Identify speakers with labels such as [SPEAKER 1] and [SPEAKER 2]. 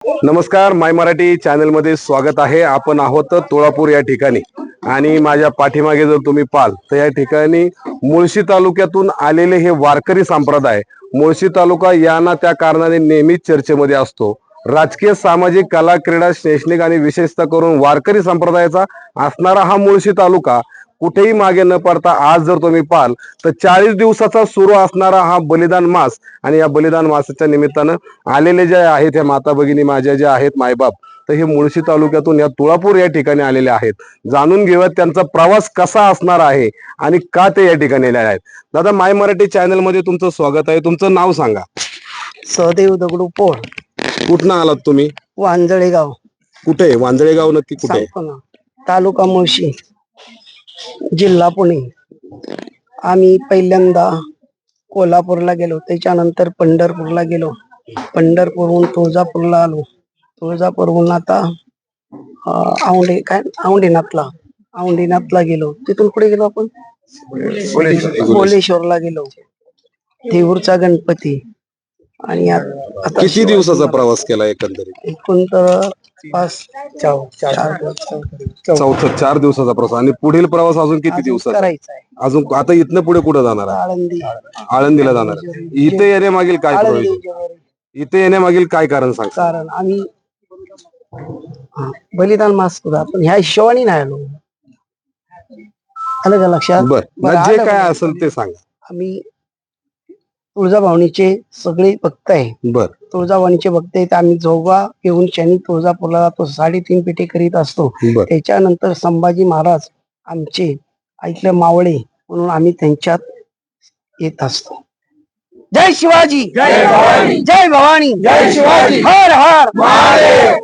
[SPEAKER 1] नमस्कार, माय मराठी चॅनल मध्ये स्वागत आहे. आपण आहोत तुळापूर या ठिकाणी आणि माझ्या पाठीमागे जर तुम्ही पाहाल तर या ठिकाणी मुळशी तालुक्यातून आलेले हे वारकरी संप्रदाय. मुळशी तालुका या ना त्या कारणाने नेहमीच चर्चेमध्ये असतो. राजकीय, सामाजिक, कला, क्रीडा, शैक्षणिक आणि विशेषतः करून वारकरी संप्रदायाचा असणारा हा मुळशी तालुका कुठेही मागे न पडता आज जर तुम्ही पाहाल तर 40 दिवसाचा सुरू असणारा हा बलिदान मास आणि या बलिदान मासाच्या निमित्तानं आलेले जे आहेत ह्या माता भगिनी माझ्या ज्या आहेत मायबाप, तर हे मुळशी तालुक्यातून या तुळापूर या ठिकाणी आलेले आहेत. जाणून घेऊयात त्यांचा प्रवास कसा असणार आहे आणि का ते या ठिकाणी आलेले आहेत. दादा, माय मराठी चॅनल मध्ये तुमचं स्वागत आहे. तुमचं नाव सांगा.
[SPEAKER 2] सहदेव दगडू पोळ,
[SPEAKER 1] कुठनं आलात तुम्ही?
[SPEAKER 2] वांजळे गाव.
[SPEAKER 1] कुठे आहे वांजळे गाव? नक्की कुठे आहे?
[SPEAKER 2] सांगतो ना, तालुका मुळशी, जिल्हा पुणे. आम्ही पहिल्यांदा कोल्हापूरला गेलो, त्याच्यानंतर पंढरपूरला गेलो, पंढरपूरहून तुळजापूरला आलो, तुळजापूरहून आता औंढीनाथला गेलो. तिथून पुढे गेलो आपण भोलेश्वरला गेलो, देऊरचा गणपती. आणि आता
[SPEAKER 1] किती दिवसाचा प्रवास केला एकंदरीत?
[SPEAKER 2] एकूण तर
[SPEAKER 1] 4 दिवसाचा प्रवास. आणि पुढील प्रवास अजून किती दिवसाचा
[SPEAKER 2] करायचा आहे.
[SPEAKER 1] अजून आता इथनं पुढे कुठे जाणार आहे?
[SPEAKER 2] आळंदी,
[SPEAKER 1] आळंदीला जाणार आहे. इथे येण्यामागील काय प्रयोजन? इथे येण्यामागील काय कारण सांग?
[SPEAKER 2] कारण आम्ही बलिदान मास करू, आपण ह्या हिशोबाने नाही आलो. आलं का लक्षात?
[SPEAKER 1] बरं, जे काय असेल ते सांगा.
[SPEAKER 2] आम्ही तुळजाभवानीचे सगळे भक्त आहे.
[SPEAKER 1] बर,
[SPEAKER 2] तुळजाभवानीचे भक्त आहेत. आम्ही जोगा घेऊन शनी तुळजापूरला जातो, 3.5 पेटे करीत असतो.
[SPEAKER 1] बर.
[SPEAKER 2] त्याच्यानंतर संभाजी महाराज आमचे ऐकले मावळे म्हणून आम्ही त्यांच्यात येत असतो. जय शिवाजी, जय भवानी, जय भवानी, जय शिवाजी, हर हर महादेव.